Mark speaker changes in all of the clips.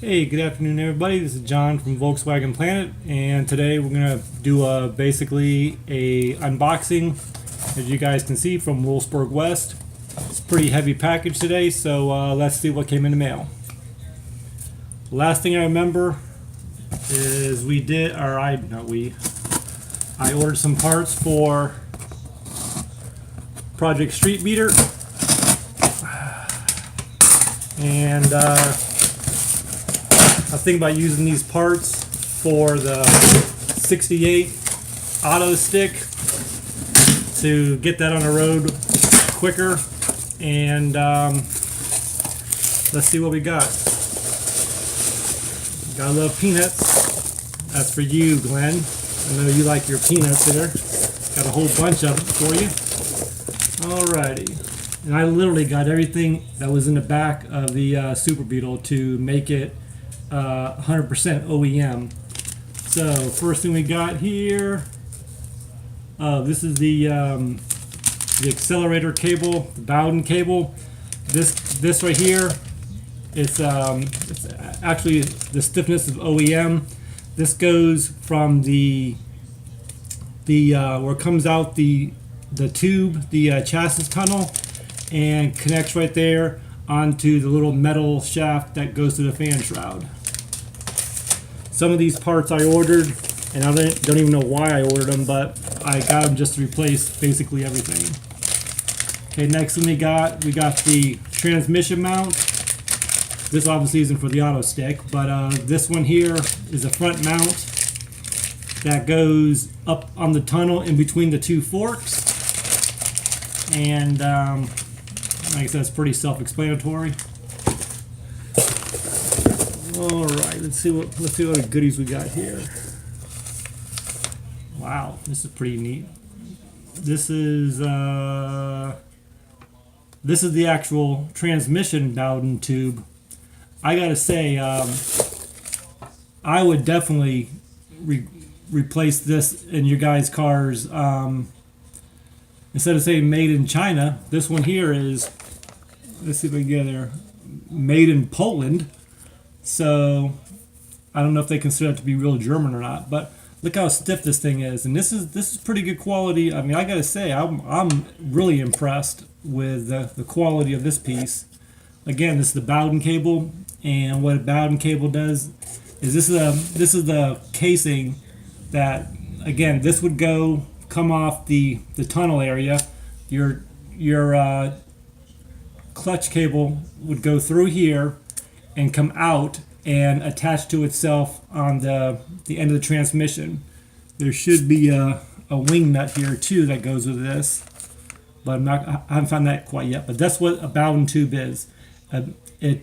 Speaker 1: Hey, good afternoon, everybody. This is John from Volkswagenplanet, and today we're gonna do basically a unboxing, as you guys can see, from Wolfsburg West. It's a pretty heavy package today, so let's see what came in the mail. The last thing I remember is I ordered some parts for Project Street Beater, and I was thinking about using these parts for the 68 auto stick to get that on the road quicker. And let's see what we got. Gotta love peanuts. That's for you, Glenn. I know you like your peanuts there. Got a whole bunch of them for you. Alrighty. And I literally got everything that was in the back of the Super Beetle to make it 100% OEM. So first thing we got here, this is the accelerator cable, the Bowden cable. This right here, it's actually the stiffness of OEM. This goes from the where it comes out the tube, the chassis tunnel, and connects right there onto the little metal shaft that goes to the fan shroud. Some of these parts I ordered, and I don't even know why I ordered them, but I got them just to replace basically everything. Okay, next thing we got the transmission mount. This obviously isn't for the auto stick, but this one here is a front mount that goes up on the tunnel in between the two forks. And like I said, it's pretty self-explanatory. All right, let's see what goodies we got here. Wow, this is pretty neat. This is the actual transmission Bowden tube. I gotta say, I would definitely replace this in your guys' cars. Instead of saying made in China, this one here is, let's see if we can get there, made in Poland. So I don't know if they consider it to be real German or not, but look how stiff this thing is, and this is pretty good quality. I mean, I gotta say, I'm really impressed with the quality of this piece. Again, this is the Bowden cable, and what a Bowden cable does is this is the casing that, again, this would come off the tunnel area. Your clutch cable would go through here and come out and attach to itself on the end of the transmission. There should be a wing nut here too that goes with this, but I haven't found that quite yet. But that's what a Bowden tube is. It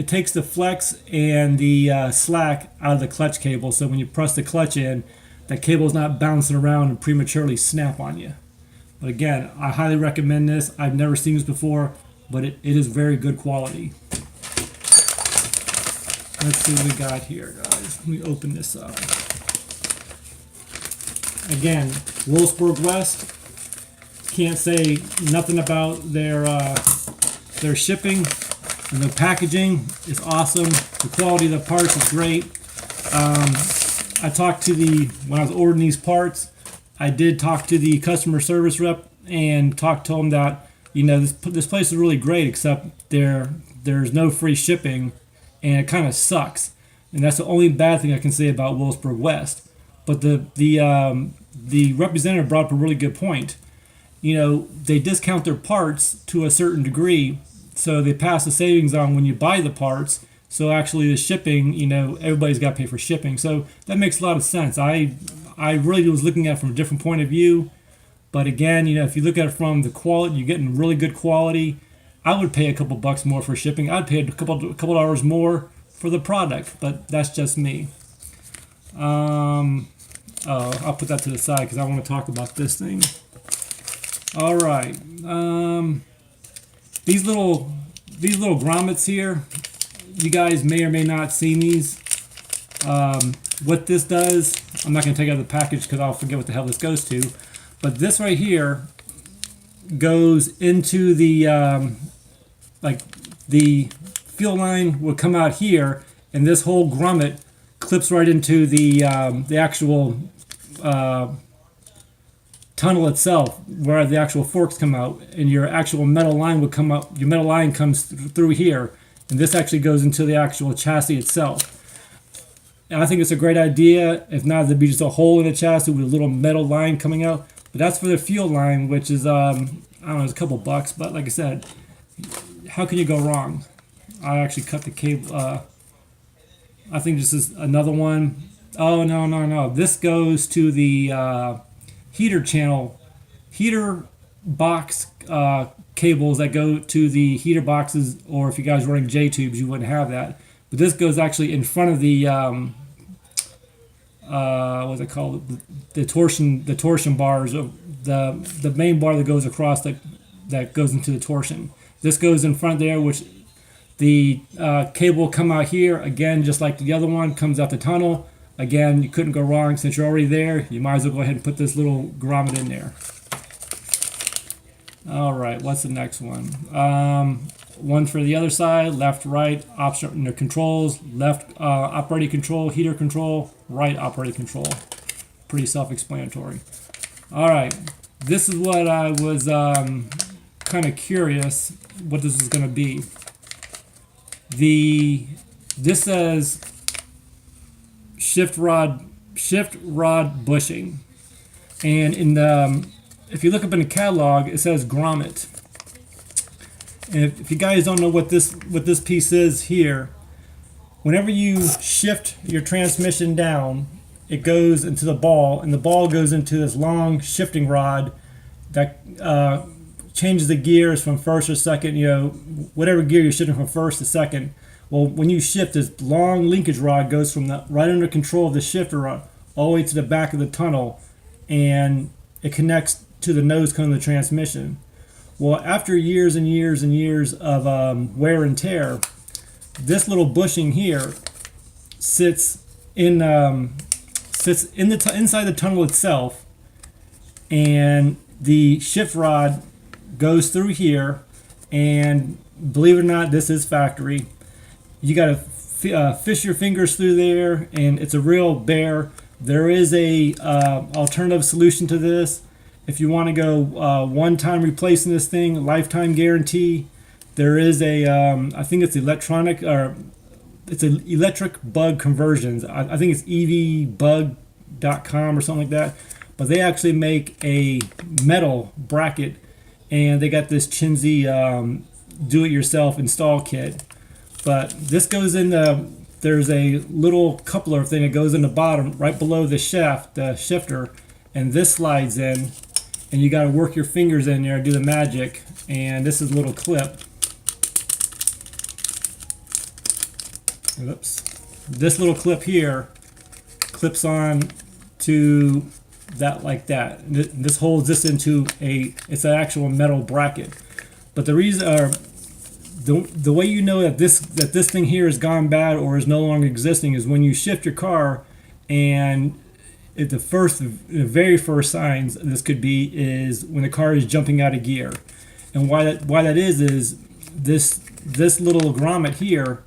Speaker 1: takes the flex and the slack out of the clutch cable, so when you press the clutch in, that cable is not bouncing around and prematurely snap on you. But again, I highly recommend this. I've never seen this before, but it is very good quality. Let's see what we got here, guys. Let me open this up. Again, Wolfsburg West. Can't say nothing about their shipping, and the packaging is awesome. The quality of the parts is great. I talked to when I was ordering these parts, I did talk to the customer service rep and talked to him that, you know, this place is really great, except there's no free shipping, and it kind of sucks. And that's the only bad thing I can say about Wolfsburg West. But the representative brought up a really good point. You know, they discount their parts to a certain degree, so they pass the savings on when you buy the parts. So actually the shipping, you know, everybody's got to pay for shipping. So that makes a lot of sense. I really was looking at it from a different point of view. But again, you know, if you look at it from the quality, you're getting really good quality. I would pay a couple bucks more for shipping. I'd pay a couple dollars more for the product, but that's just me. I'll put that to the side because I want to talk about this thing. All right. These little grommets here, you guys may or may not seen these. What this does, I'm not going to take it out of the package because I'll forget what the hell this goes to. But this right here goes into the fuel line would come out here, and this whole grommet clips right into the actual tunnel itself, where the actual forks come out, and your actual metal line would come up. Your metal line comes through here, and this actually goes into the actual chassis itself. And I think it's a great idea. If not, there'd be just a hole in the chassis with a little metal line coming out. But that's for the fuel line, which is I don't know, it's a couple bucks. But like I said, how can you go wrong? I actually cut the cable. I think this is another one. Oh no! This goes to the heater box cables that go to the heater boxes, or if you guys are running J-tubes, you wouldn't have that. But this goes actually in front of the what's it called? The torsion bars of the main bar that goes across that goes into the torsion. This goes in front there, which the cable will come out here again, just like the other one comes out the tunnel. Again, you couldn't go wrong. Since you're already there, you might as well go ahead and put this little grommet in there. All right, what's the next one? One for the other side, left, right, option controls, left operating control, heater control, right operating control. Pretty self-explanatory. All right, this is what I was kind of curious what this is going to be. This says shift rod bushing, and in the if you look up in the catalog, it says grommet. And if you guys don't know what this piece is here, whenever you shift your transmission down, it goes into the ball, and the ball goes into this long shifting rod that changes the gears from first or second, whatever gear you're shifting from first to second. Well, when you shift, this long linkage rod goes from right under control of the shifter rod all the way to the back of the tunnel, and it connects to the nose cone of the transmission. Well, after years and years and years of wear and tear, this little bushing here sits inside the tunnel itself, and the shift rod goes through here. And believe it or not, this is factory. You got to fish your fingers through there, and it's a real bear. There is a alternative solution to this. If you want to go one-time replacing this thing, lifetime guarantee, there is I think it's electric bug conversions. I think it's evbug.com or something like that. But they actually make a metal bracket, and they got this chintzy do-it-yourself install kit. But this goes in there's a little coupler thing that goes in the bottom right below the shaft, the shifter, and this slides in. And you got to work your fingers in there, do the magic. And this is a little clip. Oops. This little clip here clips on to that like that. This holds this into it's an actual metal bracket. But the reason, the way you know that this thing here has gone bad or is no longer existing is when you shift your car, and the very first signs this could be is when the car is jumping out of gear. And why that is this little grommet here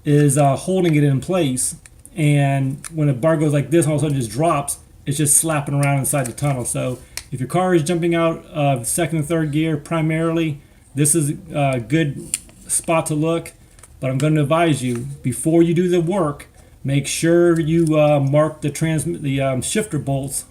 Speaker 1: is holding it in place, and when a bar goes like this, all of a sudden just drops. It's just slapping around inside the tunnel. So if your car is jumping out of second and third gear primarily, this is a good spot to look. But I'm going to advise you, before you do the work, make sure you mark the shifter bolts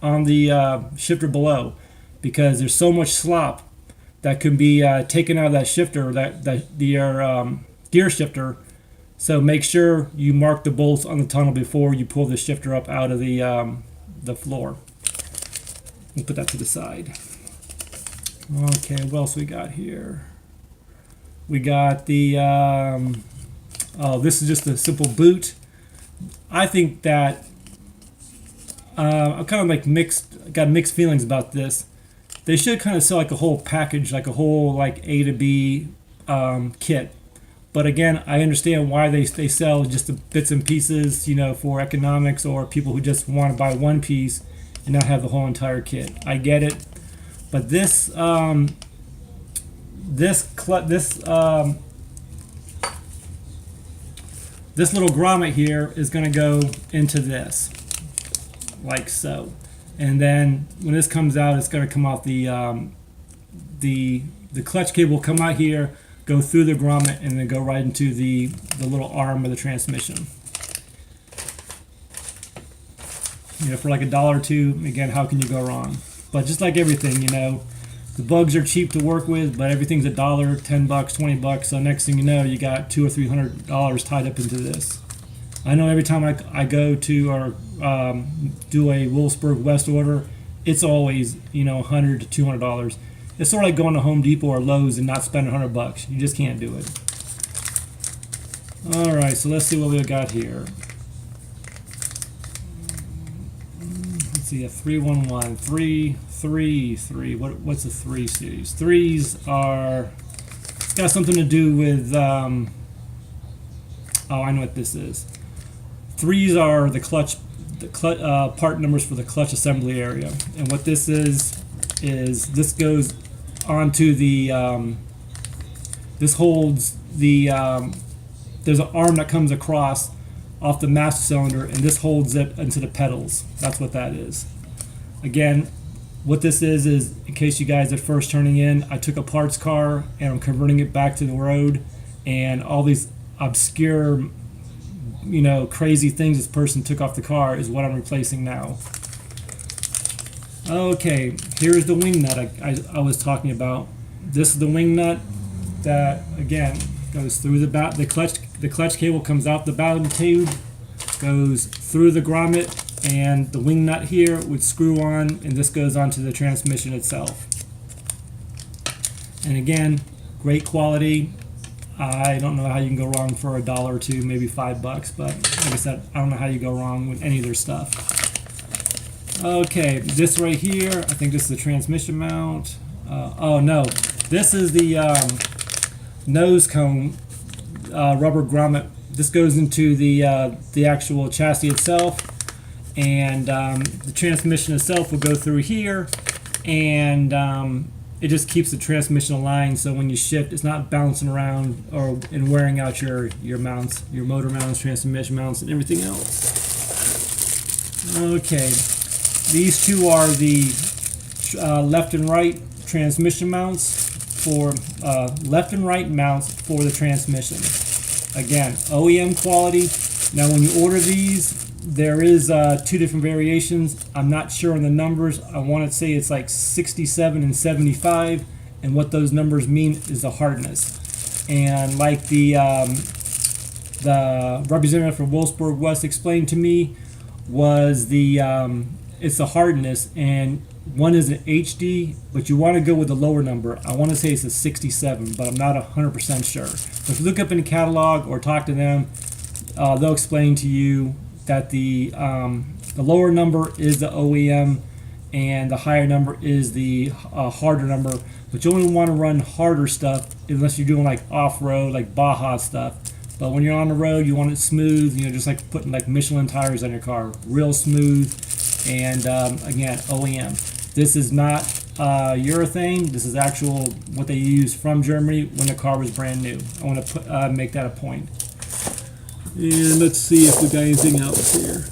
Speaker 1: on the shifter below, because there's so much slop that can be taken out of that shifter, the gear shifter. So make sure you mark the bolts on the tunnel before you pull the shifter up out of the floor. We'll put that to the side. Okay, what else we got here? We got the this is just a simple boot. I think that I'm kind of like got mixed feelings about this. They should kind of sell like a whole package, like a whole like A to B kit. But again, I understand why they sell just the bits and pieces, for economics, or people who just want to buy one piece and not have the whole entire kit. I get it, but this little grommet here is going to go into this, like so. And then when this comes out, it's going to come out the clutch cable will come out here, go through the grommet, and then go right into the little arm of the transmission. You know, for like $1 or $2, again, how can you go wrong? But just like everything, you know, the bugs are cheap to work with, but everything's $1, $10, $20. So next thing you know, you got $200 or $300 tied up into this. I know every time I go to or do a Wolfsburg West order, it's always, you know, $100 to $200. It's sort of like going to Home Depot or Lowe's and not spending $100. You just can't do it. All right, so let's see what we got here. Let's see, a 311, 333. What's the 3 series? Threes are, it's got something to do with. Oh, I know what this is. Threes are the clutch part numbers for the clutch assembly area, and what this is this goes onto the this holds the there's an arm that comes across off the master cylinder, and this holds it into the pedals. That's what that is. Again, what this is in case you guys are first turning in, I took a parts car and I'm converting it back to the road, and all these obscure, you know, crazy things this person took off the car is what I'm replacing now. Okay, here's the wing nut I was talking about. This is the wing nut that, again, goes through the clutch. The clutch cable comes out the bottom tube, goes through the grommet, and the wing nut here would screw on, and this goes onto the transmission itself. And again, great quality. I don't know how you can go wrong for $1 or $2, maybe $5, but like I said, I don't know how you go wrong with any of their stuff. Okay, this right here, I think this is the transmission mount. Oh no, this is the nose cone rubber grommet. This goes into the actual chassis itself, and the transmission itself will go through here, and it just keeps the transmission aligned, so when you shift, it's not bouncing around and wearing out your mounts, your motor mounts, transmission mounts, and everything else. Okay, these two are the left and right transmission mounts for left and right mounts for the transmission. Again, OEM quality. Now, when you order these, there is 2 different variations. I'm not sure on the numbers. I want to say it's like 67 and 75, and what those numbers mean is the hardness. And like the representative from Wolfsburg West explained to me, was it's the hardness, and one is an HD, but you want to go with the lower number. I want to say it's a 67, but I'm not 100% sure. But if you look up in the catalog or talk to them, they'll explain to you that the lower number is the OEM and the higher number is the harder number. But you only want to run harder stuff unless you're doing like off-road, like Baja stuff. But when you're on the road, you want it smooth, you know, just like putting like Michelin tires on your car, real smooth. And again, OEM. This is not urethane. This is actual what they used from Germany when the car was brand new. I want to make that a point. And let's see if we got anything else here.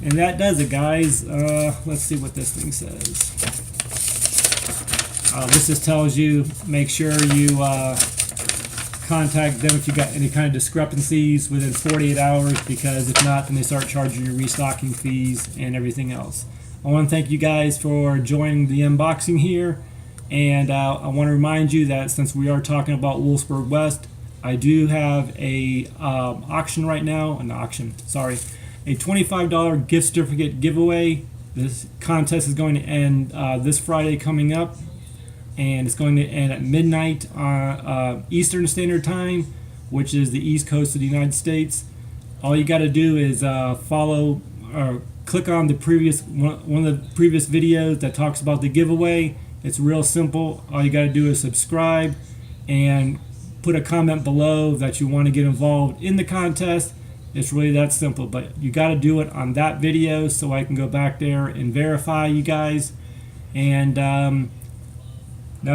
Speaker 1: And that does it, guys. Let's see what this thing says. This just tells you, make sure you contact them if you got any kind of discrepancies within 48 hours, because if not, then they start charging you restocking fees and everything else. I want to thank you guys for joining the unboxing here, and I want to remind you that since we are talking about Wolfsburg West, I do have a auction right now, a $25 gift certificate giveaway. This contest is going to end this Friday coming up, and it's going to end at midnight Eastern Standard Time, which is the East Coast of the United States. All you got to do is follow or click on the previous one of the previous videos that talks about the giveaway. It's real simple. All you got to do is subscribe and put a comment below that you want to get involved in the contest. It's really that simple, but you got to do it on that video so I can go back there and verify you guys. And now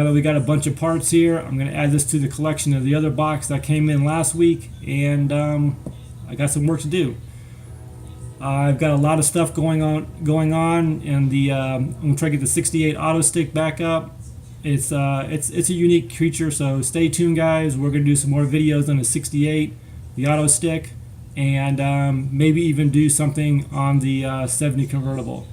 Speaker 1: that we got a bunch of parts here, I'm going to add this to the collection of the other box that came in last week. And I got some work to do. I've got a lot of stuff going on, and I'm gonna try to get the 68 auto stick back up. It's a unique creature, so stay tuned, guys. We're gonna do some more videos on the 68, the auto stick, and maybe even do something on the 70 convertible.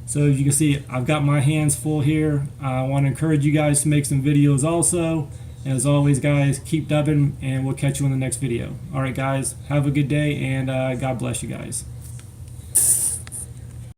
Speaker 1: So as you can see, I've got my hands full here. I want to encourage you guys to make some videos also. As always, guys, keep dubbing, and we'll catch you in the next video. All right, guys, have a good day, and God bless you guys.